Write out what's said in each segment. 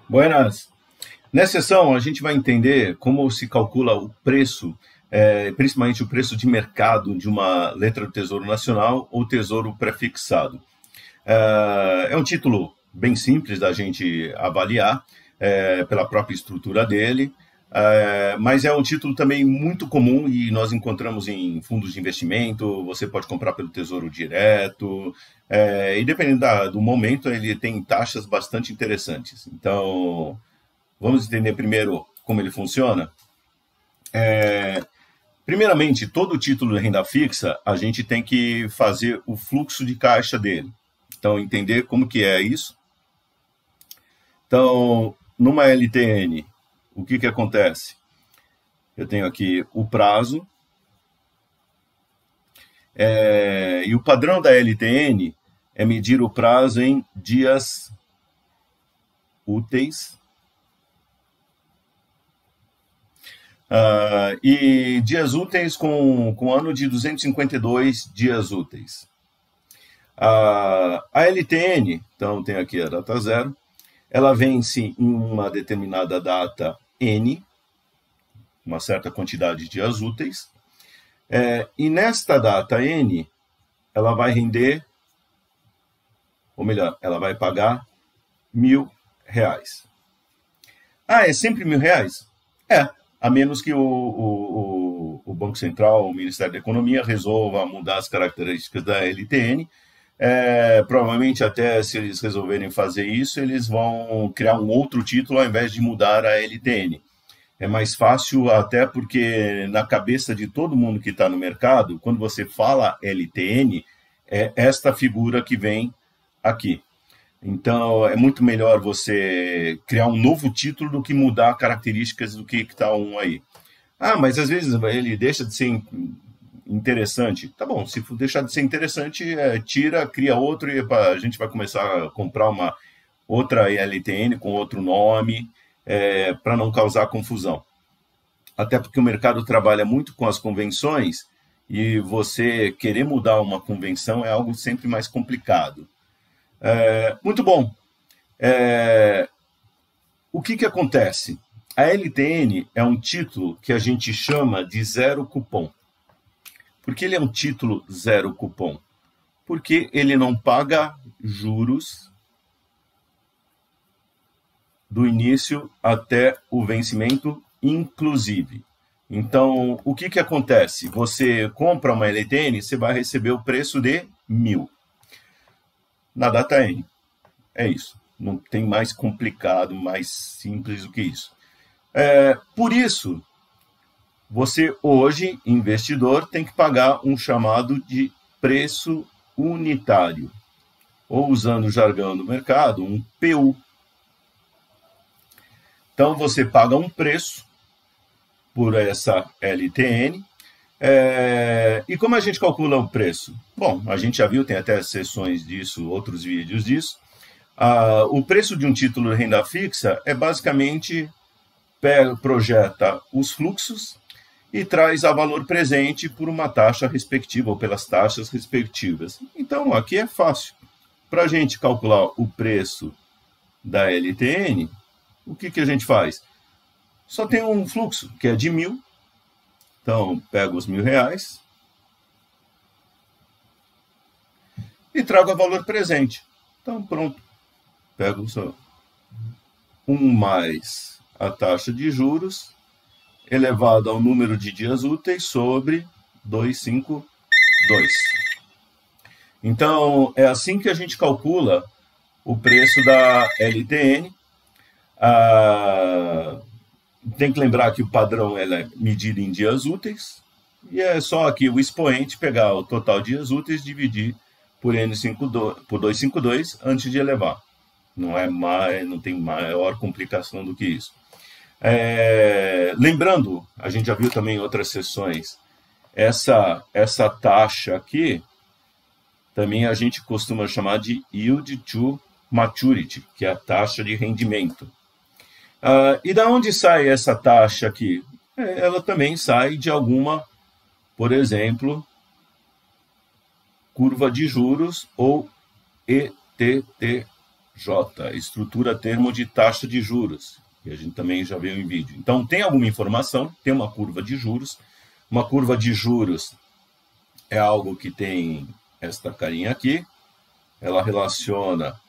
Buenas. Nessa sessão, a gente vai entender como se calcula o preço, principalmente o preço de mercado de uma letra do Tesouro Nacional ou Tesouro Prefixado. É um título bem simples da gente avaliar, pela própria estrutura dele, mas é um título também muito comum e nós encontramos em fundos de investimento. Você pode comprar pelo Tesouro Direto, e dependendo do momento, ele tem taxas bastante interessantes. Então, vamos entender primeiro como ele funciona. Primeiramente, todo título de renda fixa, a gente tem que fazer o fluxo de caixa dele. Então, entender como que é isso. Então, numa LTN, o que acontece? Eu tenho aqui o prazo, e o padrão da LTN é medir o prazo em dias úteis, e dias úteis com ano de 252 dias úteis. A LTN, então tem aqui a data zero, ela vence em uma determinada data N, uma certa quantidade de dias úteis, e nesta data N, ela vai render, ou melhor, ela vai pagar R$1.000. É sempre R$1.000? A menos que o Banco Central, o Ministério da Economia, resolva mudar as características da LTN. Provavelmente, até se eles resolverem fazer isso, eles vão criar um outro título ao invés de mudar a LTN. É mais fácil, até porque na cabeça de todo mundo que está no mercado, quando você fala LTN, é esta figura que vem aqui. Então, é muito melhor você criar um novo título do que mudar características do que está um aí. Mas às vezes ele deixa de ser interessante. Tá bom, se deixar de ser interessante, tira, cria outro, e a gente vai começar a comprar uma outra LTN com outro nome, para não causar confusão. Até porque o mercado trabalha muito com as convenções, e você querer mudar uma convenção é algo sempre mais complicado. Muito bom. O que acontece? A LTN é um título que a gente chama de zero cupom. Por que ele é um título zero cupom? Porque ele não paga juros do início até o vencimento, inclusive. Então, o que acontece? Você compra uma LTN, você vai receber o preço de R$1.000. Na data N. É isso. Não tem mais complicado, mais simples do que isso. Por isso, você hoje, investidor, tem que pagar um chamado de preço unitário, ou usando o jargão do mercado, um PU. Então, você paga um preço por essa LTN. E como a gente calcula o preço? Bom, a gente já viu, tem até sessões disso, outros vídeos disso. O preço de um título de renda fixa é basicamente projeta os fluxos e traz a valor presente por uma taxa respectiva, ou pelas taxas respectivas. Então, aqui é fácil. Para a gente calcular o preço da LTN, o que a gente faz? Só tem um fluxo, que é de R$1.000. Então, pego os R$1.000 e trago a valor presente. Então, pronto. Pego só 1 mais a taxa de juros elevado ao número de dias úteis sobre 252. Então, é assim que a gente calcula o preço da LTN. Tem que lembrar que o padrão ela é medido em dias úteis, e é só aqui o expoente pegar o total de dias úteis, dividir por 252 antes de elevar. Não tem maior complicação do que isso. Lembrando, a gente já viu também em outras sessões, essa taxa aqui, também a gente costuma chamar de Yield to Maturity, que é a taxa de rendimento. E da onde sai essa taxa aqui? Ela também sai de alguma, por exemplo, curva de juros ou ETTJ, estrutura termo de taxa de juros, que a gente também já viu em vídeo. Então, tem alguma informação, tem uma curva de juros. Uma curva de juros é algo que tem esta carinha aqui, ela relaciona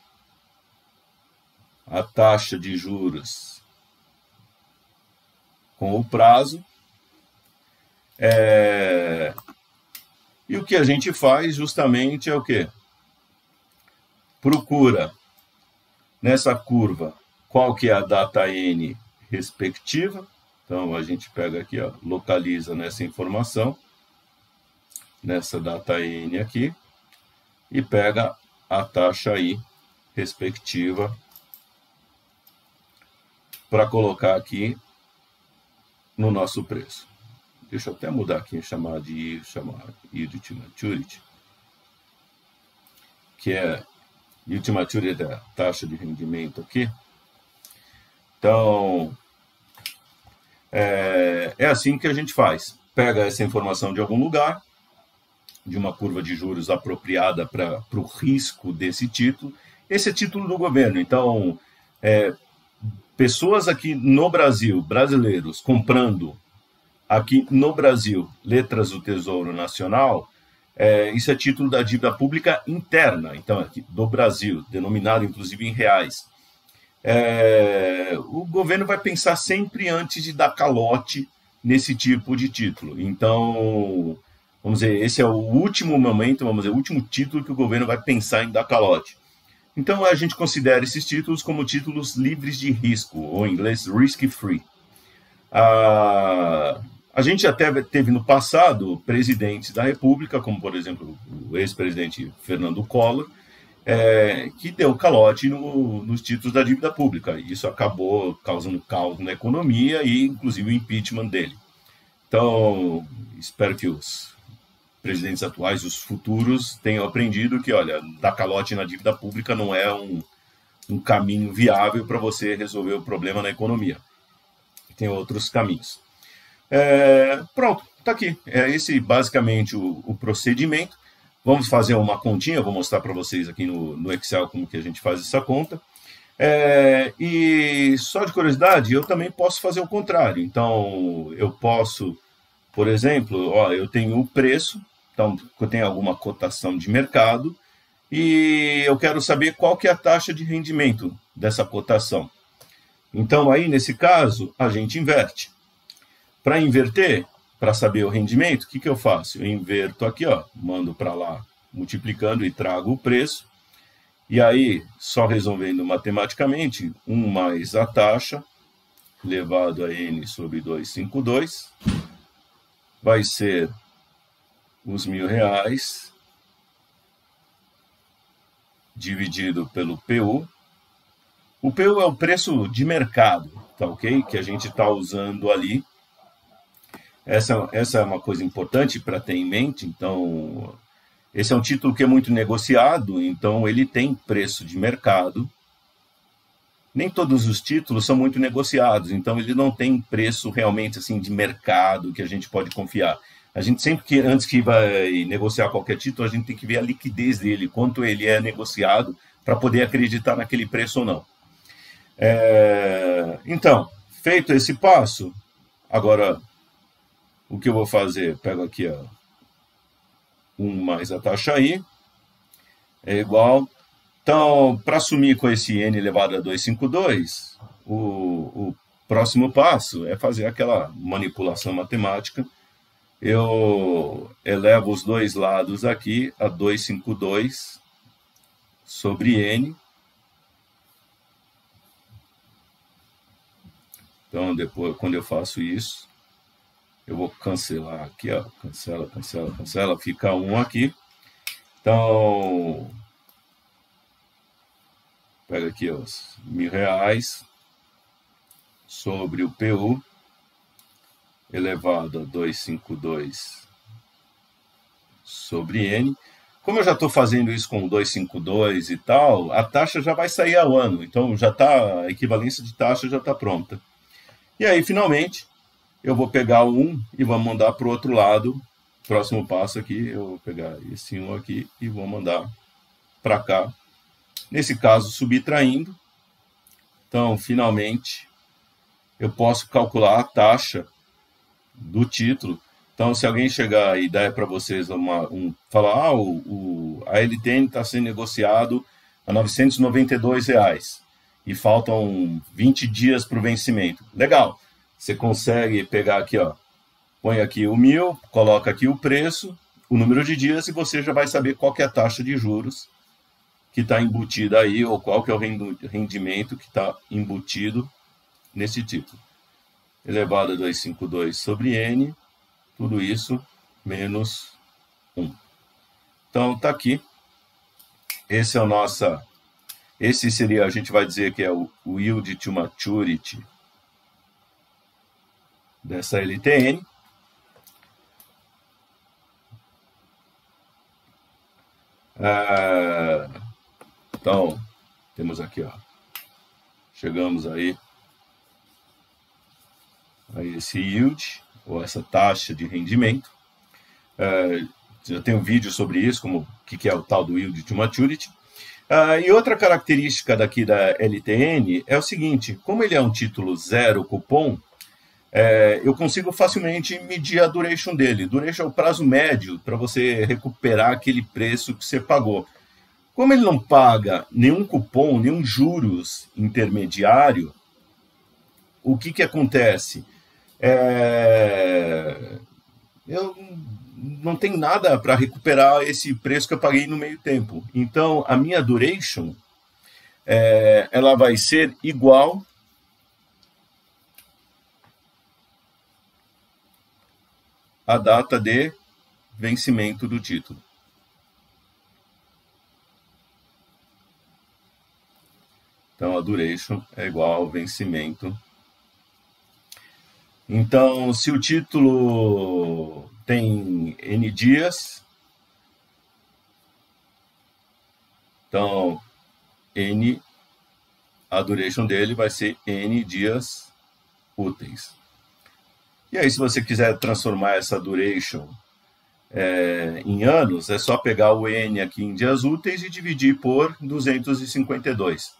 a taxa de juros com o prazo. E o que a gente faz justamente é o quê? Procura nessa curva qual que é a data N respectiva. Então, a gente pega aqui, ó, localiza nessa informação, nessa data N aqui, e pega a taxa I respectiva para colocar aqui no nosso preço. Deixa eu até mudar aqui, chamar de Yield to Maturity, que é Yield to Maturity da taxa de rendimento aqui. Então, é assim que a gente faz. Pega essa informação de algum lugar, de uma curva de juros apropriada para o risco desse título. Esse é título do governo. Então, pessoas aqui no Brasil, brasileiros, comprando aqui no Brasil letras do Tesouro Nacional, isso é título da dívida pública interna, então, aqui do Brasil, denominado inclusive em reais. O governo vai pensar sempre antes de dar calote nesse tipo de título. Então, vamos dizer, esse é o último momento, vamos dizer, o último título que o governo vai pensar em dar calote. Então, a gente considera esses títulos como títulos livres de risco, ou em inglês, risk-free. A gente até teve no passado presidentes da República, como, por exemplo, o ex-presidente Fernando Collor, que deu calote nos títulos da dívida pública. Isso acabou causando caos na economia e, inclusive, o impeachment dele. Então, espero que os presidentes atuais, os futuros, tenham aprendido que, olha, dar calote na dívida pública não é um caminho viável para você resolver o problema na economia. Tem outros caminhos. Pronto, está aqui. É esse basicamente o procedimento. Vamos fazer uma continha, eu vou mostrar para vocês aqui no Excel como que a gente faz essa conta. E só de curiosidade, eu também posso fazer o contrário. Então, eu posso, por exemplo, eu tenho o preço, então eu tenho alguma cotação de mercado, e eu quero saber qual que é a taxa de rendimento dessa cotação. Então, aí, nesse caso, a gente inverte. Para inverter, para saber o rendimento, o que eu faço? Eu inverto aqui, mando para lá, multiplicando e trago o preço. E aí, só resolvendo matematicamente, 1 mais a taxa, elevado a N sobre 252, vai ser os R$ 1.000, dividido pelo PU. O PU é o preço de mercado, tá ok? Que a gente está usando ali. Essa é uma coisa importante para ter em mente. Então, esse é um título que é muito negociado, então ele tem preço de mercado. Nem todos os títulos são muito negociados, então ele não tem preço realmente assim de mercado que a gente pode confiar. A gente sempre antes que vai negociar qualquer título, a gente tem que ver a liquidez dele, quanto ele é negociado, para poder acreditar naquele preço ou não. Então, feito esse passo, agora o que eu vou fazer? Pego aqui 1 mais a taxa I, é igual. Então, para assumir com esse N elevado a 252, o próximo passo é fazer aquela manipulação matemática. Eu elevo os dois lados aqui a 252 sobre N. Então, depois, quando eu faço isso, eu vou cancelar aqui, cancela, cancela, cancela, fica 1 aqui. Então, pega aqui os R$ 1.000 sobre o PU, elevado a 252 sobre N. Como eu já estou fazendo isso com 252 e tal, a taxa já vai sair ao ano. Então, já tá, a equivalência de taxa já está pronta. E aí, finalmente, eu vou pegar o 1 e vou mandar para o outro lado próximo passo aqui, eu vou pegar esse 1 aqui e vou mandar para cá. Nesse caso, subtraindo. Então, finalmente, eu posso calcular a taxa do título. Então, se alguém chegar e der para vocês falar, a LTN está sendo negociado a R$ 992 e faltam 20 dias para o vencimento. Legal, você consegue pegar aqui, ó, põe aqui o 1.000, coloca aqui o preço, o número de dias e você já vai saber qual que é a taxa de juros que está embutida aí, ou qual que é o rendimento que está embutido nesse título. Elevado a 252 sobre N, tudo isso menos 1. Então, está aqui. Esse é o nosso... Esse seria, a gente vai dizer que é o yield to maturity dessa LTN. Então, temos aqui, ó, chegamos aí a esse yield, ou essa taxa de rendimento. Já tem um vídeo sobre isso, como o que é o tal do yield to maturity. E outra característica daqui da LTN é o seguinte, como ele é um título zero cupom, eu consigo facilmente medir a duration dele. Duration é o prazo médio para você recuperar aquele preço que você pagou. Como ele não paga nenhum cupom, nenhum juros intermediário, o que acontece? Eu não tenho nada para recuperar esse preço que eu paguei no meio tempo. Então, a minha duration ela vai ser igual à data de vencimento do título. Então, a duration é igual ao vencimento. Então, se o título tem N dias, então, N, a duration dele vai ser N dias úteis. E aí, se você quiser transformar essa duration em anos, é só pegar o N aqui em dias úteis e dividir por 252.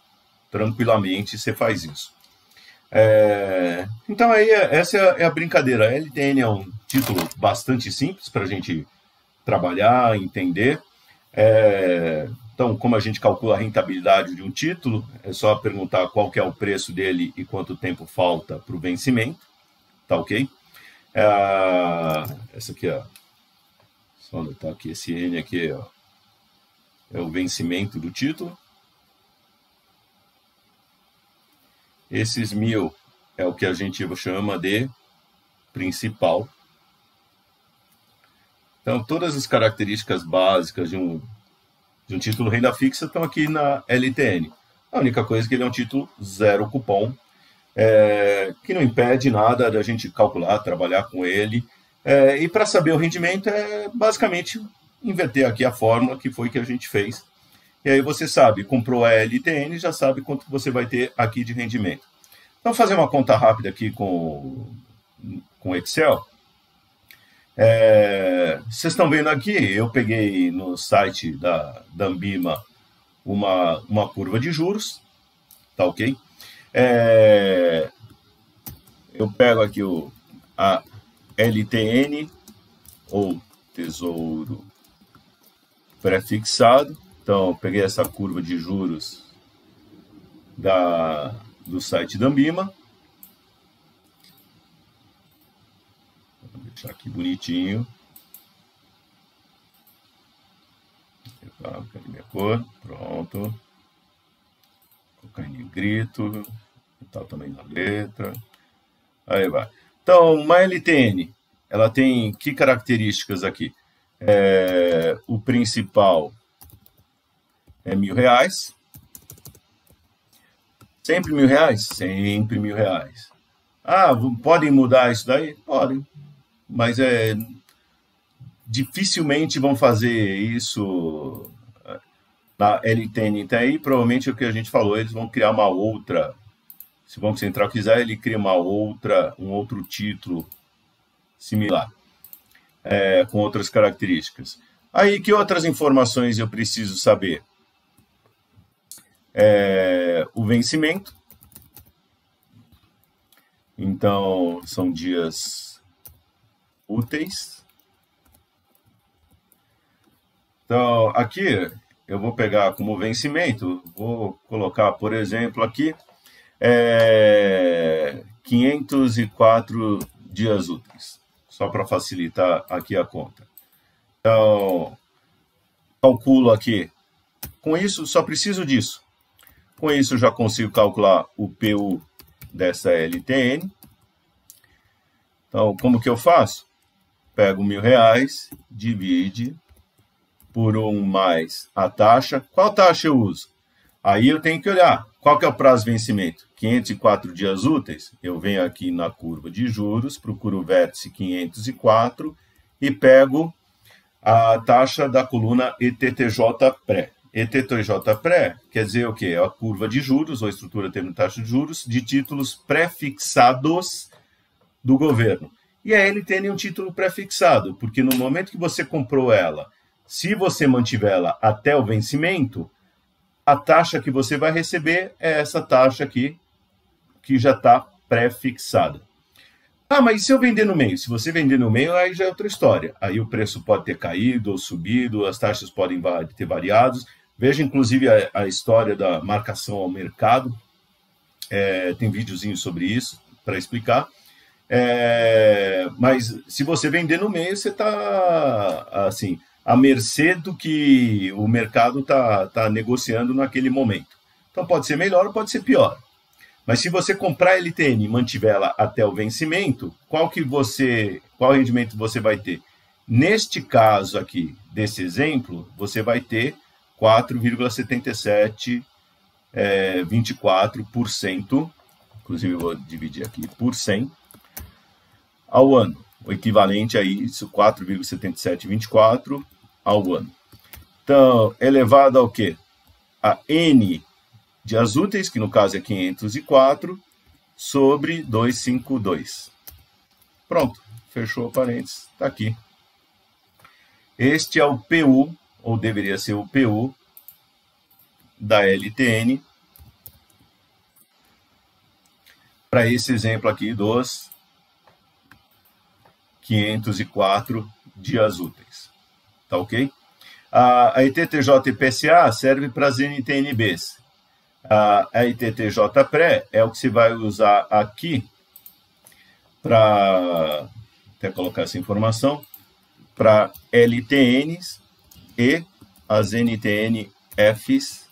Tranquilamente você faz isso. Então aí essa é a brincadeira. A LTN é um título bastante simples para a gente trabalhar, entender. Então, como a gente calcula a rentabilidade de um título, é só perguntar qual que é o preço dele e quanto tempo falta para o vencimento. Tá ok? Essa aqui, ó. Só anotar aqui, esse N aqui, ó, é o vencimento do título. Esses 1.000 é o que a gente chama de principal. Então, todas as características básicas de um título renda fixa estão aqui na LTN. A única coisa é que ele é um título zero cupom, que não impede nada da gente calcular, trabalhar com ele. E para saber o rendimento, é basicamente inverter aqui a fórmula que foi que a gente fez. E aí você sabe, comprou a LTN, já sabe quanto você vai ter aqui de rendimento. Então, fazer uma conta rápida aqui com Excel. Vocês estão vendo aqui, eu peguei no site da Ambima uma curva de juros, tá ok? Eu pego aqui a LTN, ou Tesouro Pré-Fixado. Então, peguei essa curva de juros do site da Ambima. Vou deixar aqui bonitinho. Cadê minha cor? Pronto. Vou colocar em negrito. Tá também na letra. Aí vai. Então, uma LTN, ela tem que características aqui? O principal é R$ 1.000. Sempre R$ 1.000? Sempre R$ 1.000. Podem mudar isso daí? Podem. Mas dificilmente vão fazer isso na LTN. Então aí, provavelmente, o que a gente falou, eles vão criar uma outra. Se o Banco Central quiser, ele cria um outro título similar. com outras características. Aí, que outras informações eu preciso saber? O vencimento. Então, são dias úteis. Então, aqui eu vou pegar como vencimento, vou colocar, por exemplo, aqui, 504 dias úteis, só para facilitar aqui a conta. Então, calculo aqui. Com isso, só preciso disso. Com isso, eu já consigo calcular o PU dessa LTN. Então, como que eu faço? Pego R$1.000, divide por 1 mais a taxa. Qual taxa eu uso? Aí eu tenho que olhar. Qual que é o prazo de vencimento? 504 dias úteis. Eu venho aqui na curva de juros, procuro o vértice 504 e pego a taxa da coluna ETTJ-pré. ETTJ-pré quer dizer o quê? É a curva de juros, ou estrutura termo de taxa de juros, de títulos pré-fixados do governo. E a LTN é um título pré-fixado, porque no momento que você comprou ela, se você mantiver ela até o vencimento, a taxa que você vai receber é essa taxa aqui, que já está pré-fixada. Ah, mas e se eu vender no meio? Se você vender no meio, aí já é outra história. Aí o preço pode ter caído ou subido, as taxas podem ter variado. Veja, inclusive, a história da marcação ao mercado. Tem videozinho sobre isso para explicar. Mas se você vender no meio, você está assim, à mercê do que o mercado está negociando naquele momento. Então pode ser melhor ou pode ser pior. Mas se você comprar a LTN e mantiver ela até o vencimento, qual rendimento você vai ter? Neste caso aqui, desse exemplo, você vai ter 4,7724%, inclusive eu vou dividir aqui por 100, ao ano. O equivalente a isso, 4,7724 ao ano. Então, elevado ao quê? A N dias úteis, que no caso é 504, sobre 252. Pronto, fechou o parênteses, está aqui. Este é o PU, ou deveria ser o PU, da LTN, para esse exemplo aqui dos 504 dias úteis. Tá ok? A ITTJ e PCA serve para as NTNBs. A ITTJ-pré é o que se vai usar aqui para, até colocar essa informação, para LTNs e as NTN-Fs,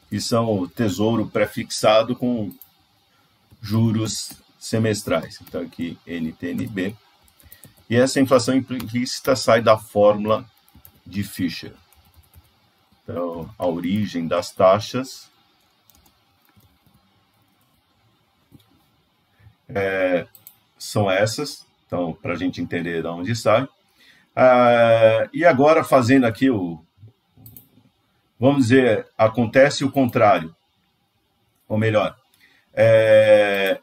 que são o tesouro pré-fixado com juros semestrais. Então, aqui, NTNB. E essa inflação implícita sai da fórmula de Fischer. Então, a origem das taxas são essas. Então, para a gente entender de onde sai. E agora, fazendo aqui vamos dizer, acontece o contrário. Ou melhor,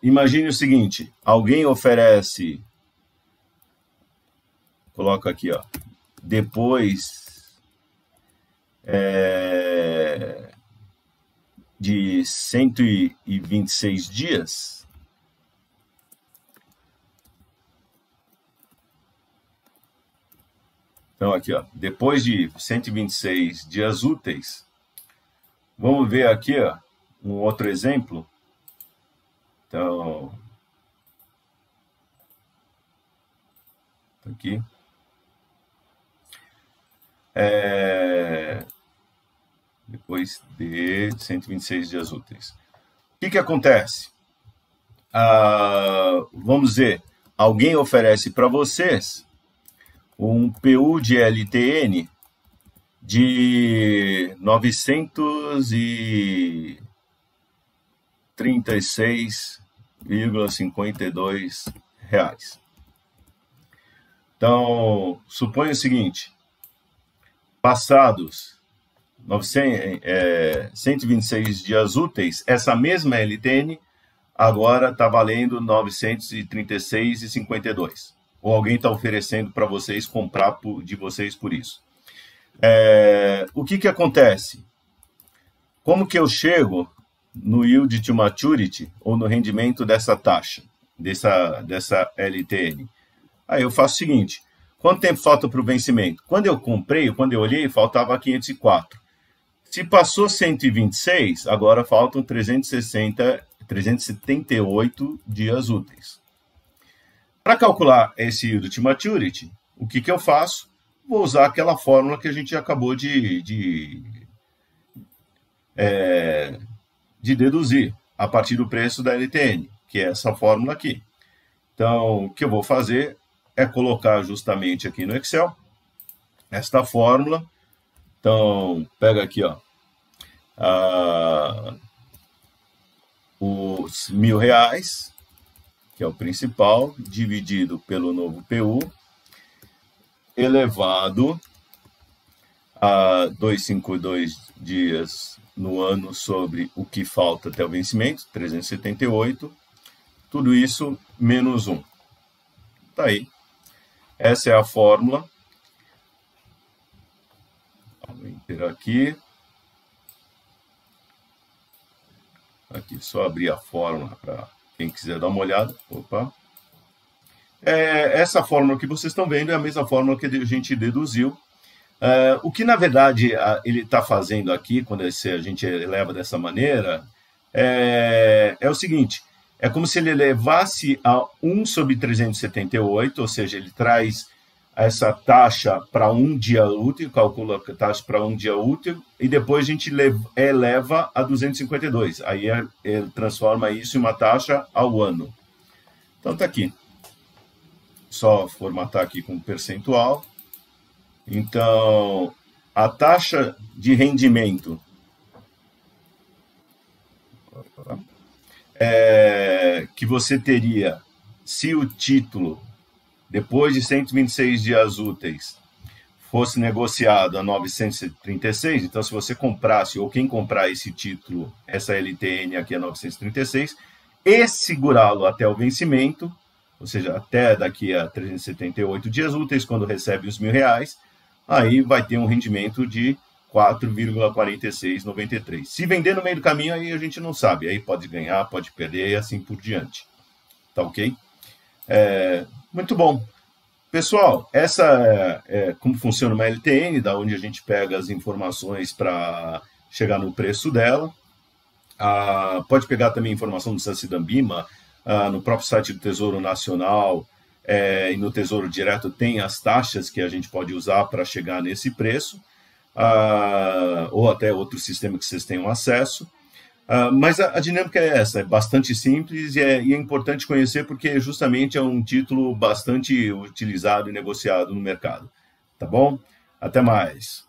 imagine o seguinte, alguém oferece, coloco aqui, ó, depois de 126 dias, então aqui, ó, depois de 126 dias úteis, vamos ver aqui, ó, um outro exemplo. Então, aqui. Depois de 126 dias úteis. O que acontece? Vamos dizer, alguém oferece para vocês um PU de LTN de R$ 936,52. Então, suponha o seguinte, passados 126 dias úteis, essa mesma LTN agora está valendo 936,52. ou alguém está oferecendo para vocês comprar de vocês por isso. O que acontece? Como que eu chego no yield to maturity, ou no rendimento dessa taxa, dessa LTN? Aí eu faço o seguinte, quanto tempo falta para o vencimento? Quando eu comprei, quando eu olhei, faltava 504. Se passou 126, agora faltam 378 dias úteis. Para calcular esse yield to maturity, o que eu faço? Vou usar aquela fórmula que a gente acabou de deduzir a partir do preço da LTN, que é essa fórmula aqui. Então, o que eu vou fazer é colocar justamente aqui no Excel esta fórmula. Então, pega aqui, ó, os R$1.000, que é o principal, dividido pelo novo PU, elevado a 252 dias no ano sobre o que falta até o vencimento, 378, tudo isso menos 1. Tá aí. Essa é a fórmula. Vou enter aqui. Aqui, só abrir a fórmula para quem quiser dar uma olhada. Opa. Essa fórmula que vocês estão vendo é a mesma fórmula que a gente deduziu. O que, na verdade, ele está fazendo aqui, quando a gente eleva dessa maneira, é o seguinte, é como se ele elevasse a 1 sobre 378, ou seja, ele traz essa taxa para um dia útil, calcula a taxa para um dia útil, e depois a gente eleva a 252. Aí ele transforma isso em uma taxa ao ano. Então, está aqui. Só formatar aqui com percentual. Então, a taxa de rendimento que você teria se o título, depois de 126 dias úteis, fosse negociado a 936, então se você comprasse, ou quem comprar esse título, essa LTN aqui a 936, e segurá-lo até o vencimento, ou seja, até daqui a 378 dias úteis, quando recebe os R$1.000, aí vai ter um rendimento de 4,4693. Se vender no meio do caminho, aí a gente não sabe. Aí pode ganhar, pode perder e assim por diante. Tá ok? Muito bom. Pessoal, essa é como funciona uma LTN, da onde a gente pega as informações para chegar no preço dela. Pode pegar também informação do Sacidambima, no próprio site do Tesouro Nacional, e no Tesouro Direto tem as taxas que a gente pode usar para chegar nesse preço, ou até outro sistema que vocês tenham acesso. Mas a dinâmica é essa, é bastante simples e é importante conhecer porque justamente é um título bastante utilizado e negociado no mercado. Tá bom? Até mais!